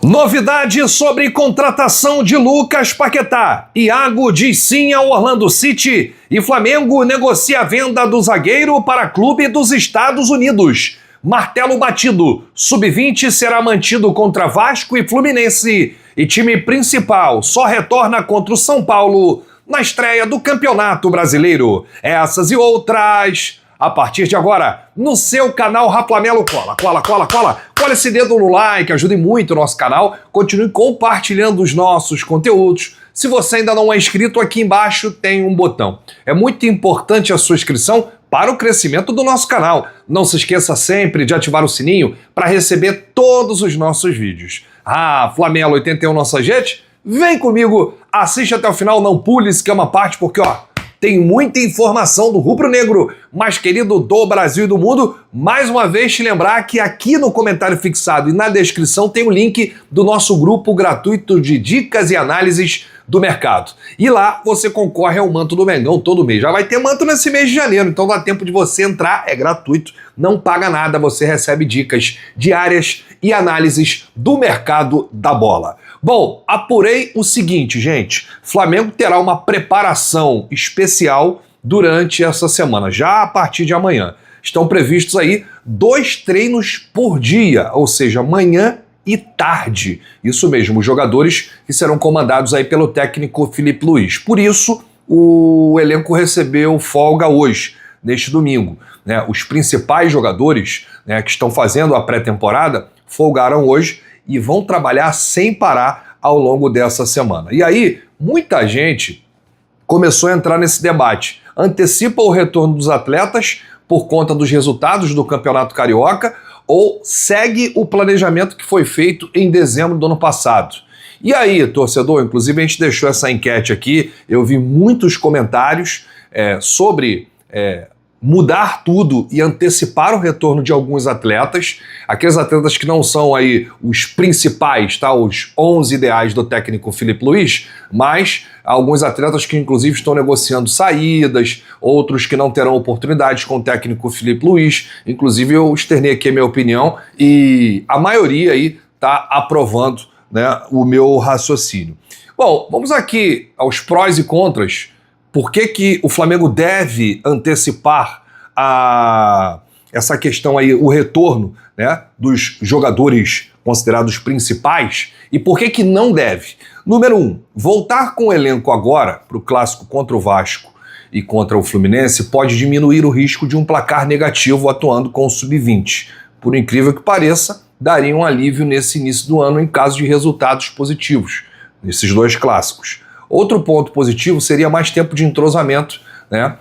Novidade sobre contratação de Lucas Paquetá. Iago diz sim ao Orlando City e Flamengo negocia a venda do zagueiro para clube dos Estados Unidos. Martelo batido. Sub-20 será mantido contra Vasco e Fluminense. E time principal só retorna contra o São Paulo na estreia do Campeonato Brasileiro. Essas e outras a partir de agora no seu canal Raflamelo. Cola esse dedo no like, ajude muito o nosso canal. Continue compartilhando os nossos conteúdos. Se você ainda não é inscrito, aqui embaixo tem um botão. É muito importante a sua inscrição para o crescimento do nosso canal. Não se esqueça sempre de ativar o sininho para receber todos os nossos vídeos. Flamelo 81 nossa gente, vem comigo, assiste até o final, não pule, esquema parte, porque tem muita informação do rubro-negro mais querido do Brasil e do mundo. Mais uma vez te lembrar que aqui no comentário fixado e na descrição tem o link do nosso grupo gratuito de dicas e análises do mercado. E lá você concorre ao manto do Mengão todo mês. Já vai ter manto nesse mês de janeiro, então dá tempo de você entrar, é gratuito, não paga nada, você recebe dicas diárias e análises do mercado da bola. Bom, apurei o seguinte, gente, Flamengo terá uma preparação especial durante essa semana, já a partir de amanhã. Estão previstos aí 2 treinos por dia, ou seja, manhã e tarde. Isso mesmo, os jogadores que serão comandados aí pelo técnico Filipe Luiz. Por isso, o elenco recebeu folga hoje, neste domingo, né? Os principais jogadores, né, que estão fazendo a pré-temporada folgaram hoje e vão trabalhar sem parar ao longo dessa semana. E aí, muita gente começou a entrar nesse debate. Antecipa o retorno dos atletas por conta dos resultados do Campeonato Carioca ou segue o planejamento que foi feito em dezembro do ano passado? E aí, torcedor, inclusive a gente deixou essa enquete aqui, eu vi muitos comentários sobre mudar tudo e antecipar o retorno de alguns atletas, aqueles atletas que não são aí os principais, tá? Os 11 ideais do técnico Filipe Luiz, mas alguns atletas que inclusive estão negociando saídas, outros que não terão oportunidades com o técnico Filipe Luiz, inclusive eu externei aqui a minha opinião e a maioria aí tá aprovando, né, o meu raciocínio. Bom, vamos aqui aos prós e contras. Por que o Flamengo deve antecipar essa questão aí, o retorno, né, dos jogadores considerados principais, e por que não deve? Número 1, voltar com o elenco agora para o clássico contra o Vasco e contra o Fluminense pode diminuir o risco de um placar negativo atuando com o Sub-20. Por incrível que pareça, daria um alívio nesse início do ano em caso de resultados positivos, nesses 2 clássicos. Outro ponto positivo seria mais tempo de entrosamento, né,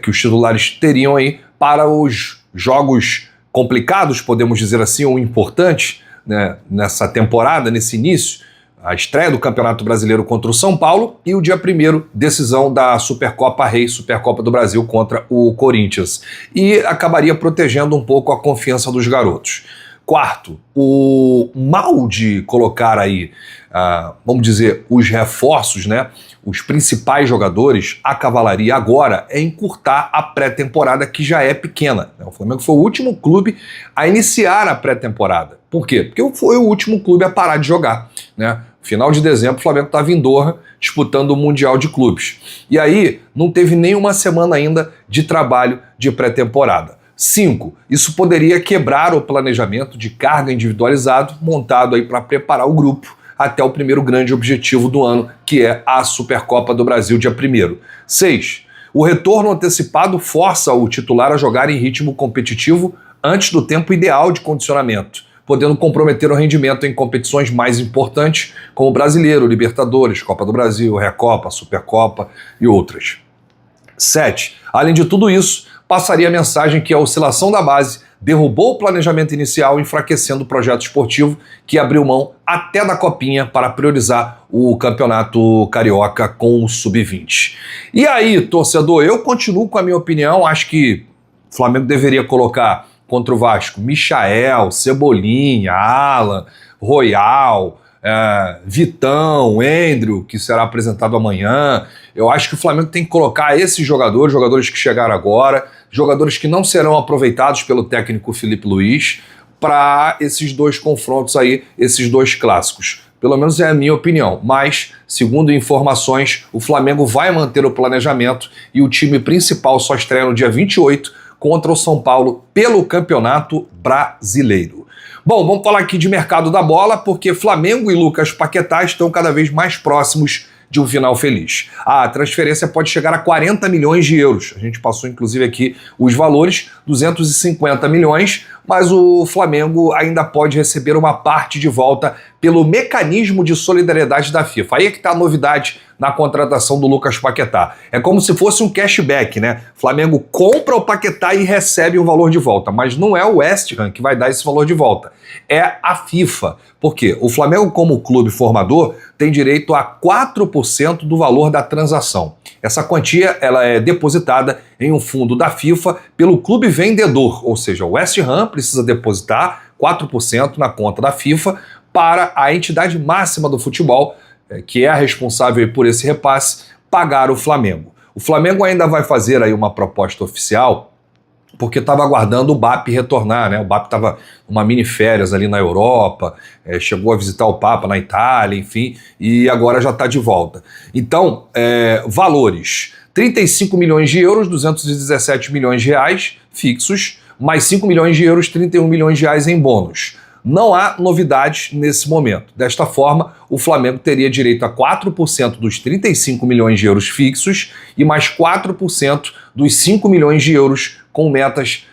que os titulares teriam aí para os jogos complicados, podemos dizer assim, ou importantes, né, nessa temporada, nesse início, a estreia do Campeonato Brasileiro contra o São Paulo e o dia 1º, decisão da Supercopa Rei, Supercopa do Brasil contra o Corinthians. E acabaria protegendo um pouco a confiança dos garotos. Quarto, o mal de colocar aí, vamos dizer, os reforços, né, os principais jogadores, a cavalaria agora é encurtar a pré-temporada que já é pequena. O Flamengo foi o último clube a iniciar a pré-temporada. Por quê? Porque foi o último clube a parar de jogar, né? Final de dezembro, o Flamengo estava em Doha disputando o Mundial de Clubes. E aí não teve nenhuma semana ainda de trabalho de pré-temporada. 5. Isso poderia quebrar o planejamento de carga individualizado montado aí para preparar o grupo até o primeiro grande objetivo do ano, que é a Supercopa do Brasil, dia 1º. 6. O retorno antecipado força o titular a jogar em ritmo competitivo antes do tempo ideal de condicionamento, podendo comprometer o rendimento em competições mais importantes, como Brasileiro, Libertadores, Copa do Brasil, Recopa, Supercopa e outras. 7. Além de tudo isso, passaria a mensagem que a oscilação da base derrubou o planejamento inicial, enfraquecendo o projeto esportivo que abriu mão até da Copinha para priorizar o Campeonato Carioca com o Sub-20. E aí, torcedor, eu continuo com a minha opinião, acho que o Flamengo deveria colocar contra o Vasco Michael, Cebolinha, Alan, Royal, Vitão, Endrio, que será apresentado amanhã. Eu acho que o Flamengo tem que colocar esses jogadores que chegaram agora, jogadores que não serão aproveitados pelo técnico Filipe Luiz, para esses dois confrontos aí, esses dois clássicos. Pelo menos é a minha opinião, mas, segundo informações, o Flamengo vai manter o planejamento e o time principal só estreia no dia 28 contra o São Paulo pelo Campeonato Brasileiro. Bom, vamos falar aqui de mercado da bola, porque Flamengo e Lucas Paquetá estão cada vez mais próximos de um final feliz. A transferência pode chegar a 40 milhões de euros. A gente passou, inclusive, aqui os valores, 250 milhões, mas o Flamengo ainda pode receber uma parte de volta pelo mecanismo de solidariedade da FIFA. Aí é que está a novidade na contratação do Lucas Paquetá. É como se fosse um cashback, né? Flamengo compra o Paquetá e recebe um valor de volta, mas não é o West Ham que vai dar esse valor de volta. É a FIFA. Por quê? O Flamengo, como clube formador, tem direito a 4% do valor da transação. Essa quantia ela é depositada em um fundo da FIFA pelo clube vendedor, ou seja, o West Ham precisa depositar 4% na conta da FIFA para a entidade máxima do futebol, que é a responsável por esse repasse, pagar o Flamengo. O Flamengo ainda vai fazer aí uma proposta oficial, porque estava aguardando o BAP retornar, né? O BAP estava numa mini férias ali na Europa, chegou a visitar o Papa na Itália, enfim, e agora já está de volta. Então, valores: 35 milhões de euros, 217 milhões de reais fixos, mais 5 milhões de euros, 31 milhões de reais em bônus. Não há novidades nesse momento. Desta forma, o Flamengo teria direito a 4% dos 35 milhões de euros fixos e mais 4% dos 5 milhões de euros com metas,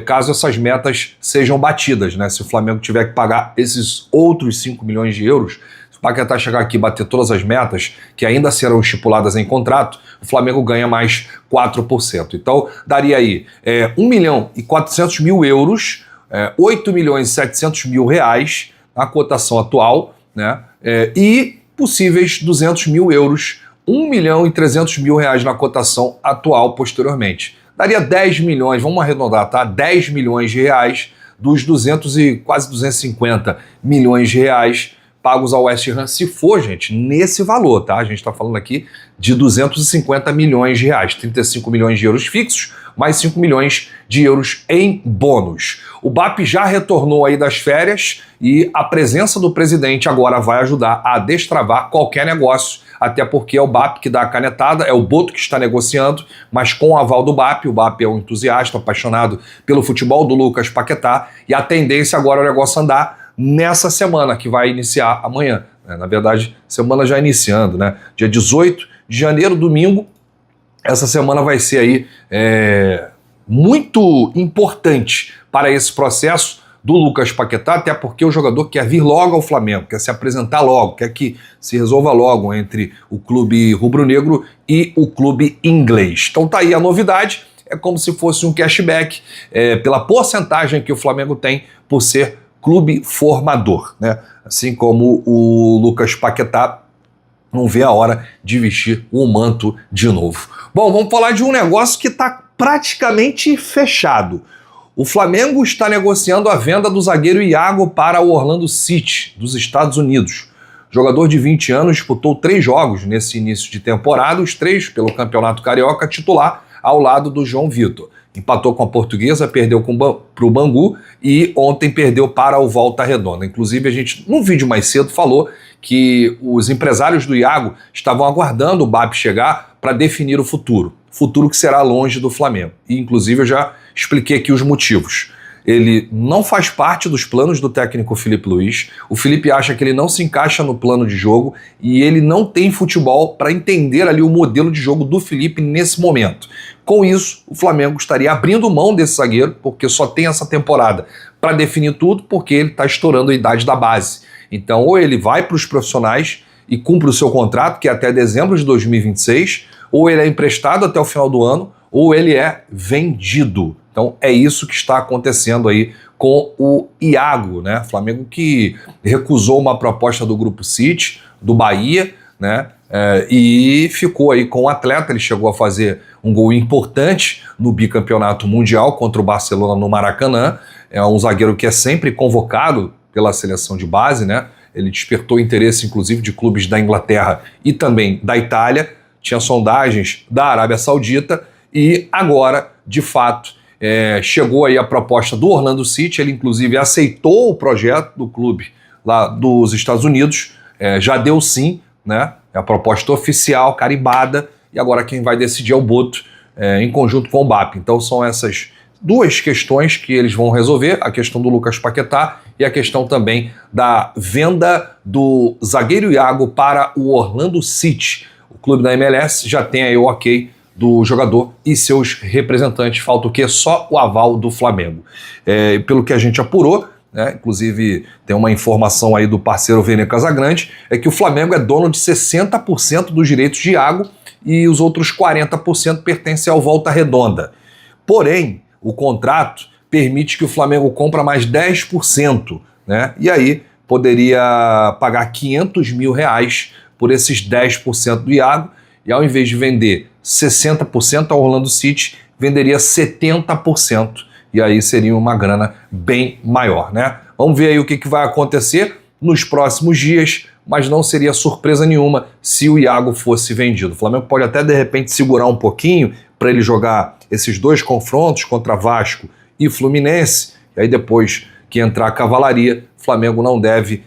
caso essas metas sejam batidas, né? Se o Flamengo tiver que pagar esses outros 5 milhões de euros, se o Paquetá chegar aqui e bater todas as metas que ainda serão estipuladas em contrato, o Flamengo ganha mais 4%. Então, daria aí 1 milhão e 400 mil euros, 8 milhões e 700 mil reais na cotação atual, né? E possíveis 200 mil euros, 1 milhão e 300 mil reais na cotação atual posteriormente. Daria 10 milhões, vamos arredondar, tá? 10 milhões de reais dos 200 e quase 250 milhões de reais pagos ao West Ham, se for, gente, nesse valor, tá? A gente está falando aqui de 250 milhões de reais, 35 milhões de euros fixos, mais 5 milhões de euros em bônus. O BAP já retornou aí das férias e a presença do presidente agora vai ajudar a destravar qualquer negócio, até porque é o BAP que dá a canetada, é o Boto que está negociando, mas com o aval do BAP. O BAP é um entusiasta, apaixonado pelo futebol do Lucas Paquetá, e a tendência agora é o negócio andar nessa semana, que vai iniciar amanhã. Na verdade, semana já iniciando, né? Dia 18 de janeiro, domingo. Essa semana vai ser aí muito importante para esse processo do Lucas Paquetá, até porque o jogador quer vir logo ao Flamengo, quer se apresentar logo, quer que se resolva logo entre o clube rubro-negro e o clube inglês. Então tá aí a novidade, é como se fosse um cashback pela porcentagem que o Flamengo tem por ser clube formador, né? Assim como o Lucas Paquetá não vê a hora de vestir o manto de novo. Bom, vamos falar de um negócio que está praticamente fechado. O Flamengo está negociando a venda do zagueiro Iago para o Orlando City, dos Estados Unidos. O jogador de 20 anos disputou 3 jogos nesse início de temporada, os 3 pelo Campeonato Carioca titular, ao lado do João Vitor. Empatou com a Portuguesa, perdeu para o Bangu e ontem perdeu para o Volta Redonda. Inclusive, a gente, num vídeo mais cedo, falou que os empresários do Iago estavam aguardando o BAP chegar para definir o futuro que será longe do Flamengo. E, inclusive, eu já expliquei aqui os motivos. Ele não faz parte dos planos do técnico Felipe Luiz, o Felipe acha que ele não se encaixa no plano de jogo e ele não tem futebol para entender ali o modelo de jogo do Felipe nesse momento. Com isso, o Flamengo estaria abrindo mão desse zagueiro, porque só tem essa temporada para definir tudo, porque ele está estourando a idade da base. Então, ou ele vai para os profissionais e cumpre o seu contrato, que é até dezembro de 2026, ou ele é emprestado até o final do ano, ou ele é vendido. Então é isso que está acontecendo aí com o Iago, né? Flamengo que recusou uma proposta do Grupo City, do Bahia, né? E ficou aí com o atleta. Ele chegou a fazer um gol importante no bicampeonato mundial contra o Barcelona no Maracanã. É um zagueiro que é sempre convocado pela seleção de base, né? Ele despertou interesse inclusive de clubes da Inglaterra e também da Itália. Tinha sondagens da Arábia Saudita e agora, de fato, chegou aí a proposta do Orlando City, ele inclusive aceitou o projeto do clube lá dos Estados Unidos, já deu sim, né? É a proposta oficial, carimbada, e agora quem vai decidir é o Boto, em conjunto com o BAP. Então são essas duas questões que eles vão resolver, a questão do Lucas Paquetá e a questão também da venda do zagueiro Iago para o Orlando City. O clube da MLS já tem aí o ok do jogador e seus representantes, falta o quê? Só o aval do Flamengo. Pelo que a gente apurou, né, inclusive tem uma informação aí do parceiro Vene Casagrande, é que o Flamengo é dono de 60% dos direitos de Iago e os outros 40% pertencem ao Volta Redonda. Porém, o contrato permite que o Flamengo compra mais 10%, né? E aí poderia pagar R$500 mil por esses 10% do Iago, e ao invés de vender 60% ao Orlando City, venderia 70%, e aí seria uma grana bem maior, né? Vamos ver aí o que vai acontecer nos próximos dias, mas não seria surpresa nenhuma se o Iago fosse vendido. O Flamengo pode até de repente segurar um pouquinho para ele jogar esses dois confrontos contra Vasco e Fluminense, e aí depois que entrar a cavalaria, o Flamengo não deve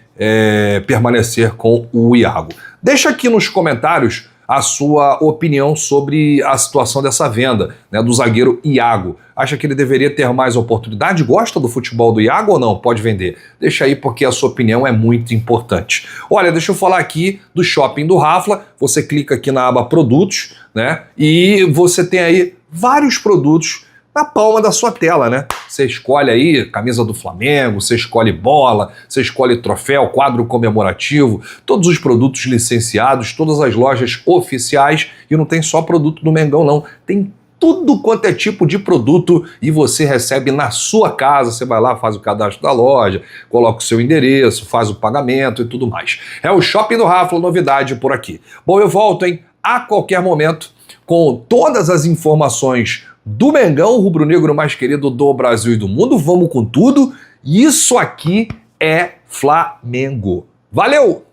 permanecer com o Iago. Deixa aqui nos comentários a sua opinião sobre a situação dessa venda, né, do zagueiro Iago. Acha que ele deveria ter mais oportunidade? Gosta do futebol do Iago ou não? Pode vender. Deixa aí porque a sua opinião é muito importante. Olha, deixa eu falar aqui do Shopping do Rafla. Você clica aqui na aba Produtos, né, e você tem aí vários produtos na palma da sua tela, né? Você escolhe aí camisa do Flamengo, você escolhe bola, você escolhe troféu, quadro comemorativo, todos os produtos licenciados, todas as lojas oficiais, e não tem só produto do Mengão não, tem tudo quanto é tipo de produto e você recebe na sua casa. Você vai lá, faz o cadastro da loja, coloca o seu endereço, faz o pagamento e tudo mais. É o Shopping do Rafla, novidade por aqui. Bom, eu volto, a qualquer momento com todas as informações do Mengão, o rubro-negro mais querido do Brasil e do mundo. Vamos com tudo. Isso aqui é Flamengo. Valeu!